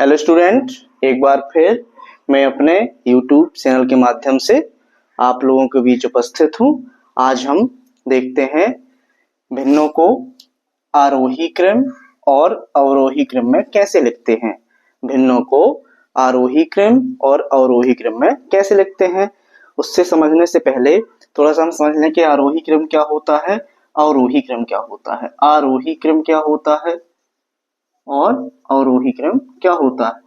Hello student, एक बार फिर मैं अपने YouTube चैनल के माध्यम से आप लोगों के बीच उपस्थित हूँ। आज हम देखते हैं भिन्नों को आरोही क्रम और अवरोही क्रम में कैसे लिखते हैं। भिन्नों को आरोही क्रम और अवरोही क्रम में कैसे लिखते हैं, उससे समझने से पहले थोड़ा सा हम समझ लें कि आरोही क्रम क्या होता है, अवरोही क्रम क्या होता है। आरोही क्रम क्या होता है और अवरोही क्रम क्या होता है।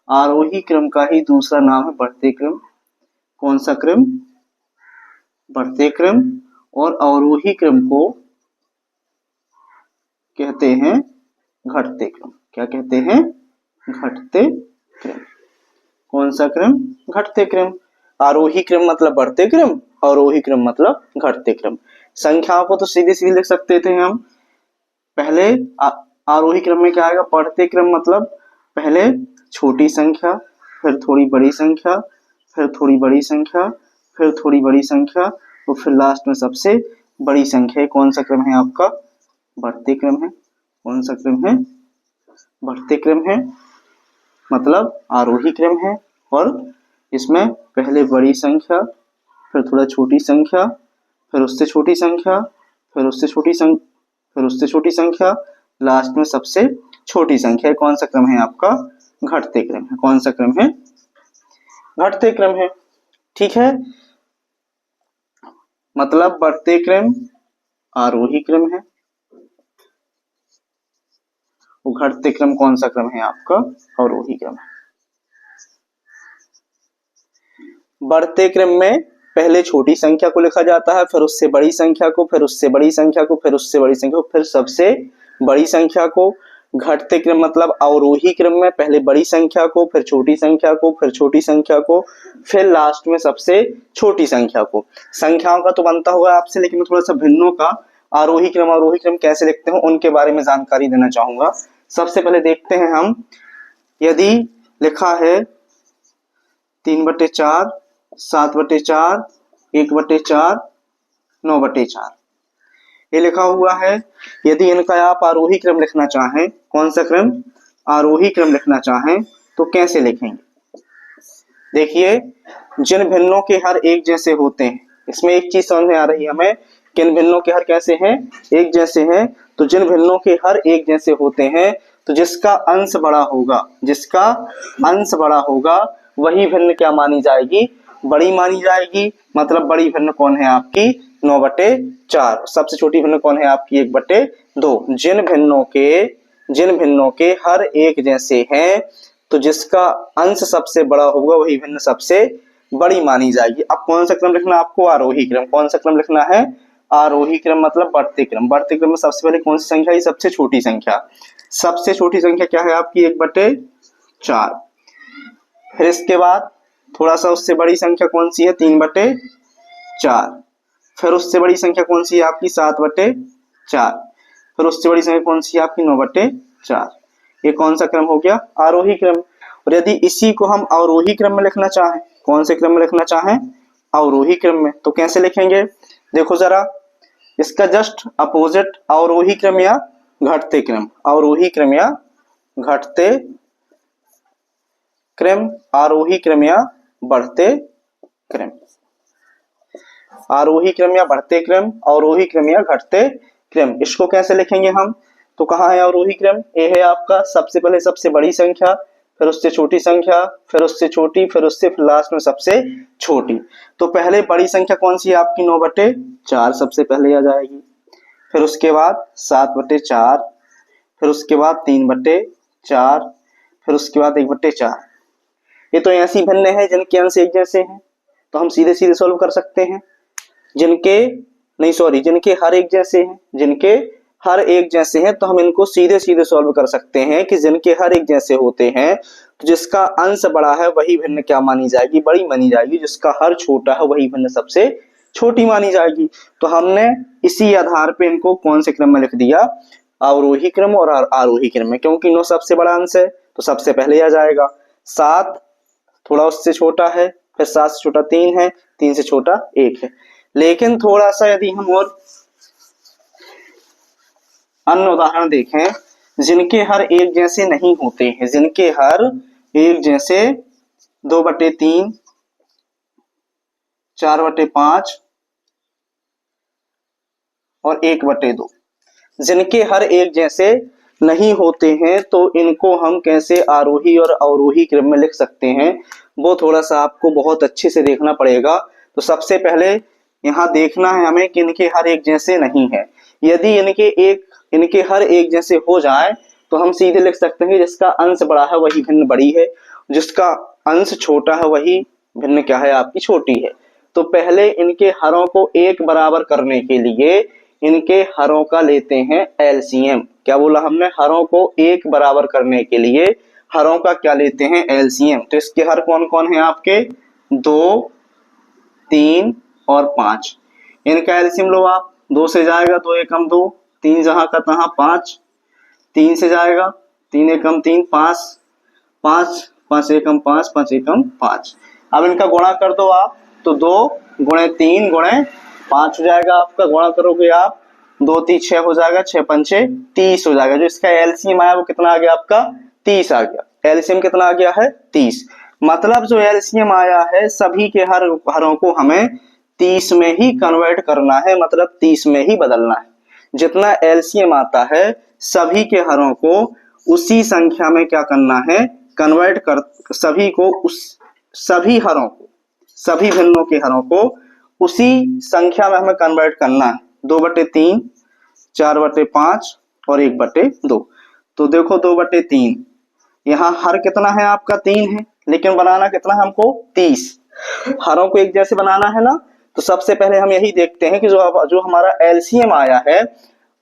आरोही क्रम का ही दूसरा नाम है बढ़ते क्रम। कौन सा क्रम? बढ़ते क्रम। और अवरोही क्रम को कहते हैं घटते क्रम। क्या कहते हैं? घटते क्रम। कौन सा क्रम? घटते क्रम। आरोही क्रम मतलब बढ़ते क्रम, अवरोही क्रम मतलब घटते क्रम। संख्याओं को तो सीधे सीधे लिख सकते थे हम। पहले आरोही क्रम में क्या आएगा? बढ़ते क्रम मतलब पहले छोटी संख्या, फिर थोड़ी बड़ी संख्या, फिर थोड़ी बड़ी संख्या, फिर थोड़ी बड़ी संख्या और फिर लास्ट में सबसे बड़ी संख्या। कौन सा क्रम है आपका? बढ़ते क्रम है। कौन सा क्रम है? बढ़ते क्रम है, मतलब आरोही क्रम है। और इसमें पहले बड़ी संख्या, फिर थोड़ा छोटी संख्या, फिर उससे छोटी संख्या, फिर उससे छोटी संख्या, फिर उससे छोटी संख्या, लास्ट में सबसे छोटी संख्या। कौन सा क्रम है आपका? घटते क्रम है। कौन सा क्रम है? घटते क्रम है। ठीक है, मतलब बढ़ते क्रम आरोही क्रम है, वो घटते क्रम कौन सा क्रम है आपका? अवरोही क्रम है। बढ़ते क्रम में पहले छोटी संख्या को लिखा जाता है, फिर उससे बड़ी संख्या को, फिर उससे बड़ी संख्या को, फिर उससे बड़ी संख्या को, फिर सबसे बड़ी संख्या को। घटते क्रम मतलब अवरोही क्रम में पहले बड़ी संख्या को, फिर छोटी संख्या को, फिर छोटी संख्या को, फिर लास्ट में सबसे छोटी संख्या को। संख्याओं का तो बनता होगा आपसे, लेकिन मैं थोड़ा सा भिन्नों का आरोही क्रम अवरोही क्रम कैसे लिखते हैं उनके बारे में जानकारी देना चाहूंगा। सबसे पहले देखते हैं हम, यदि लिखा है 3/4, 7/4, 1/4, 9/4, ये लिखा हुआ है। यदि इनका आप आरोही क्रम लिखना चाहें, कौन सा क्रम? आरोही क्रम लिखना चाहें तो कैसे लिखेंगे? देखिए, जिन भिन्नों के हर एक जैसे होते हैं, इसमें एक चीज समझ में आ रही है हमें, किन भिन्नों के हर कैसे हैं? एक जैसे हैं। तो जिन भिन्नों के हर एक जैसे होते हैं, तो जिसका अंश बड़ा होगा, जिसका अंश बड़ा होगा वही भिन्न क्या मानी जाएगी? बड़ी मानी जाएगी। मतलब बड़ी भिन्न कौन है आपकी? 9/4। सबसे छोटी भिन्न कौन है आपकी? 1/2। जिन भिन्नों के हर एक जैसे हैं, तो जिसका अंश सबसे बड़ा होगा वही भिन्न सबसे बड़ी मानी जाएगी। अब कौन सा क्रम लिखना आपको? आरोही क्रम। कौन सा क्रम लिखना है? आरोही क्रम मतलब बढ़ते क्रम। बढ़ते क्रम में सबसे पहले कौन सी संख्या है? सबसे छोटी संख्या। सबसे छोटी संख्या क्या है आपकी? 1/4। फिर इसके बाद थोड़ा सा उससे बड़ी संख्या कौन सी है? 3/4। फिर उससे बड़ी संख्या कौन सी है आपकी? 7/4। फिर उससे बड़ी संख्या कौन सी है आपकी? 9/4। ये कौन सा क्रम हो गया? आरोही क्रम। और यदि इसी को हम अवरोही क्रम में लिखना चाहें, कौन से क्रम में लिखना चाहें? अवरोही क्रम में, तो कैसे लिखेंगे? देखो जरा, इसका जस्ट अपोजिट अवरोही क्रम या घटते क्रम। अवरोही क्रम या घटते क्रम, आरोही क्रम या बढ़ते क्रम। आरोही क्रम या बढ़ते क्रम, अवरोही क्रम या घटते क्रम। इसको कैसे लिखेंगे हम? तो कहाँ है अवरोही क्रम? ये है आपका सबसे पहले सबसे बड़ी संख्या, फिर उससे छोटी संख्या, फिर उससे छोटी, फिर उससे फिर लास्ट में सबसे छोटी। तो पहले बड़ी संख्या कौन सी है आपकी? 9/4 सबसे पहले आ जाएगी। फिर उसके बाद 7/4, फिर उसके बाद 3/4, फिर उसके बाद 1/4। ये तो ऐसी भिन्न है जिनके अंश एक जैसे हैं, तो हम सीधे सीधे सॉल्व कर सकते हैं। जिनके हर एक जैसे हैं, जिनके हर एक जैसे हैं, तो हम इनको सीधे सीधे सॉल्व कर सकते हैं कि जिनके हर एक जैसे होते हैं, तो जिसका अंश बड़ा है वही भिन्न क्या मानी जाएगी? बड़ी मानी जाएगी। जिसका हर छोटा है वही भिन्न सबसे छोटी मानी जाएगी। तो हमने इसी आधार पे इनको कौन से क्रम में लिख दिया? अवरोही क्रम और आरोही क्रम में। क्योंकि 9 सबसे बड़ा अंश है तो सबसे पहले आ जाएगा। 7 थोड़ा उससे छोटा है, फिर 7 से छोटा 3 है, 3 से छोटा 1 है। लेकिन थोड़ा सा यदि हम और अन्य उदाहरण देखें, जिनके हर एक जैसे नहीं होते हैं, जिनके हर एक जैसे 2/3, 4/5 और 1/2, जिनके हर एक जैसे नहीं होते हैं तो इनको हम कैसे आरोही और अवरोही क्रम में लिख सकते हैं, वो थोड़ा सा आपको बहुत अच्छे से देखना पड़ेगा। तो सबसे पहले यहाँ देखना है हमें कि इनके हर एक जैसे नहीं है। यदि इनके हर एक जैसे हो जाए तो हम सीधे लिख सकते हैं जिसका अंश बड़ा है वही भिन्न बड़ी है, जिसका अंश छोटा है वही भिन्न क्या है आपकी छोटी है। तो पहले इनके हरों को एक बराबर करने के लिए इनके हरों का लेते हैं एलसीएम। क्या बोला हमने, हरों को एक बराबर करने के लिए हरों का क्या लेते हैं, एलसीएम। तो इसके हर कौन कौन है आपके, 2, 3 और 5। इनका एलसीएम लो आप, 2 से जाएगा 2 एकम 2, 3 जहां का तहां 5, 3 से जाएगा 3 एकम 3, 5, 5, 5 एकम 5, 5 एकम 5। अब इनका गुणा कर दो आप, तो 2 गुणे 3 गुणे 5 हो जाएगा आपका। गुणा करोगे आप 2 3 6 हो जाएगा, 6 पंचे 30 हो जाएगा। जो इसका एलसीएम आया वो कितना आ गया आपका, 30 आ गया। एलसीएम कितना आ गया है, 30। मतलब जो एलसीएम आया है सभी के हरों को हमें 30 में ही कन्वर्ट करना है, मतलब 30 में ही बदलना है। जितना एलसीएम आता है सभी के हरों को उसी संख्या में क्या करना है, कन्वर्ट कर, सभी को उस सभी हरों को, सभी भिन्नों के हरों को उसी संख्या में हमें कन्वर्ट करना है। 2/3, 4/5 और 1/2। तो देखो 2/3, यहाँ हर कितना है आपका 3 है, लेकिन बनाना कितना है हमको, 30। हरों को एक जैसे बनाना है ना, तो सबसे पहले हम यही देखते हैं कि जो हमारा एलसीएम आया है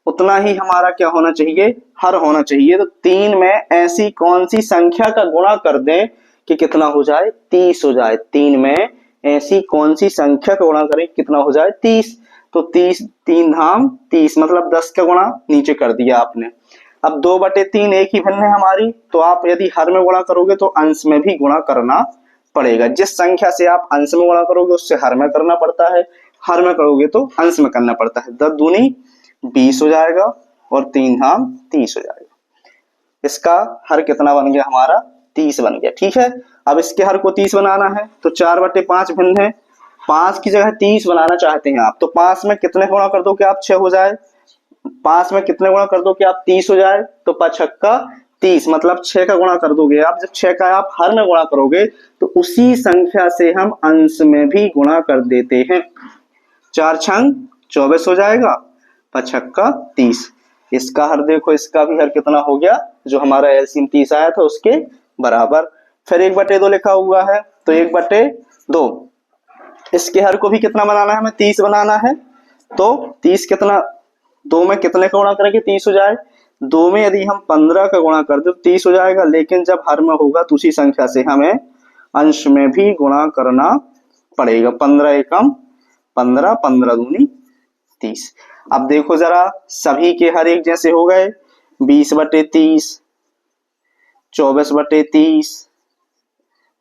उतना ही हमारा क्या होना चाहिए, हर होना चाहिए। तो 3 में ऐसी कौन सी संख्या का गुणा कर दें कि कितना हो जाए, 30 हो जाए। 3 में ऐसी कौन सी संख्या का गुणा करें कितना हो जाए, 30। तो 30, 3 धाम 30, मतलब 10 का गुणा नीचे कर दिया आपने। अब 2/3 एक ही भिन्न है हमारी, तो आप यदि हर में गुणा करोगे तो अंश में भी गुणा करना पड़ेगा। जिस संख्या से आप अंश में गुणा करोगे उससे हर में करना पड़ता है, हर में करोगे तो अंश में करना पड़ता है। 10 दूनी 20 हो जाएगा और 3 धाम 30 हो जाएगा। इसका हर कितना बन गया हमारा, 30 बन गया। ठीक है, अब इसके हर को 30 बनाना है तो 4/5 भिन्न है, 5 की जगह 30 बनाना चाहते हैं आप, तो 5 में कितने गुणा कर दो कि आप 6 हो जाए, 5 में कितने गुणा कर दो कि आप 30 हो जाए, तो 5 छक्का 30, मतलब 6 का गुणा कर दोगे आप। जब 6 का आप हर में गुणा करोगे तो उसी संख्या से हम अंश में भी गुणा कर देते हैं। 4 छंग 24 हो जाएगा, 5 छक्का 30। इसका हर देखो, इसका भी हर कितना हो गया, जो हमारा एलसीएम 30 आया था उसके बराबर। फिर 1/2 लिखा हुआ है, तो 1/2, इसके हर को भी कितना बनाना है, हमें 30 बनाना है। तो 30 कितना, 2 में कितने का गुणा करेंगे 30 हो जाए, 2 में यदि हम 15 का गुणा कर दे तो 30 हो जाएगा। लेकिन जब हर में होगा तो उसी संख्या से हमें अंश में भी गुणा करना पड़ेगा। 15 एकम 15, 15 दूनी 30। अब देखो जरा, सभी के हर एक जैसे हो गए, 20/30, 24/30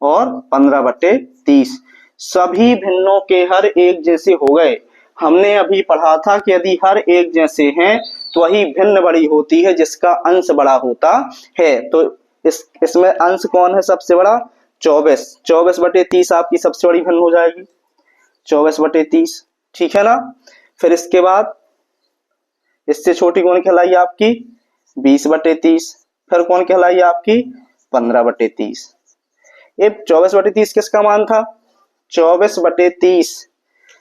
और 15/30। सभी भिन्नों के हर एक जैसे हो गए। हमने अभी पढ़ा था कि यदि हर एक जैसे हैं तो वही भिन्न बड़ी होती है जिसका अंश बड़ा होता है। तो इसमें अंश कौन है सबसे बड़ा, 24। 24/30 आपकी सबसे बड़ी भिन्न हो जाएगी, 24/30। ठीक है ना। फिर इसके बाद इससे छोटी कौन कहलाई आपकी, 20/30। फिर कौन कहलाई आपकी, 15/30। ये 24/30 किसका मान था, 24/30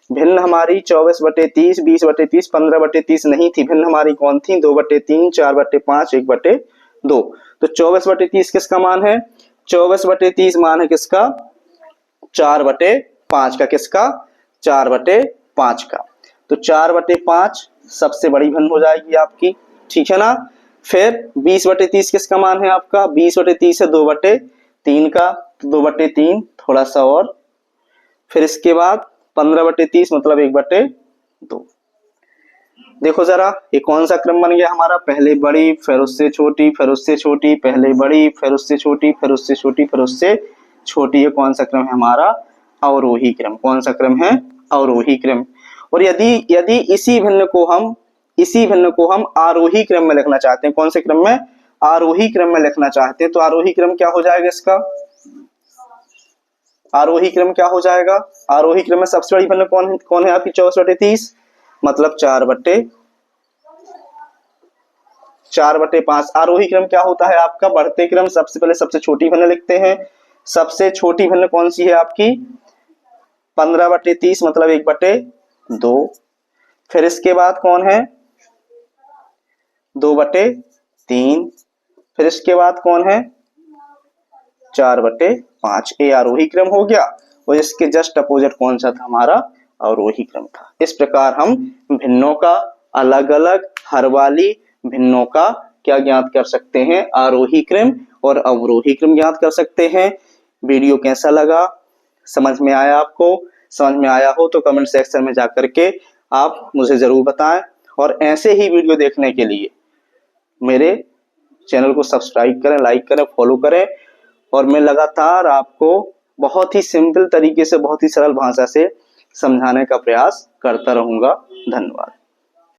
भिन्न हमारी 24/30, 20/30, 15/30 नहीं थी। भिन्न हमारी कौन थी, 2/3, 4/5, 1/2। तो 24/30 किसका मान है, 24/30 मान है किसका, 4/5 का। किसका, 4/5 का। तो 4/5 सबसे बड़ी भिन्न हो जाएगी आपकी। ठीक है ना। फिर 20/30 किसका मान है आपका, 20/30 है 2/3 का, तो 2/3 थोड़ा सा और। फिर इसके बाद 15/30 मतलब 1/2। देखो जरा ये कौन सा क्रम बन गया हमारा, पहले बड़ी फिर उससे छोटी फिर उससे छोटी, पहले बड़ी फिर उससे छोटी फिर उससे छोटी फिर उससे छोटी। ये कौन सा क्रम है हमारा, अवरोही क्रम। कौन सा क्रम है, अवरोही क्रम। और यदि इसी भिन्न को हम आरोही क्रम में लिखना चाहते हैं, कौन से क्रम में, आरोही क्रम में लिखना चाहते हैं तो आरोही क्रम क्या हो जाएगा इसका? आरोही क्रम क्या हो जाएगा? आरोही क्रम में सबसे बड़ी भिन्न कौन है आपकी? 24/30 मतलब 4/5। आरोही क्रम क्या होता है आपका? बढ़ते क्रम सबसे पहले सबसे छोटी भिन्न लिखते हैं। सबसे छोटी भिन्न कौन सी है आपकी? 15/30 मतलब 1/2। फिर इसके बाद कौन है? 2/3। फिर इसके बाद कौन है? 4/5। ये आरोही क्रम हो गया और इसके जस्ट अपोजिट कौन सा था? हमारा अवरोही क्रम था। इस प्रकार हम भिन्नों का अलग अलग हर वाली भिन्नों का क्या ज्ञात कर सकते हैं? आरोही क्रम और अवरोही क्रम ज्ञात कर सकते हैं। वीडियो कैसा लगा? समझ में आया आपको? समझ में आया हो तो कमेंट सेक्शन में जाकर के आप मुझे जरूर बताएं और ऐसे ही वीडियो देखने के लिए मेरे चैनल को सब्सक्राइब करें, लाइक करें, फॉलो करें और मैं लगातार आपको बहुत ही सिंपल तरीके से, बहुत ही सरल भाषा से समझाने का प्रयास करता रहूंगा। धन्यवाद।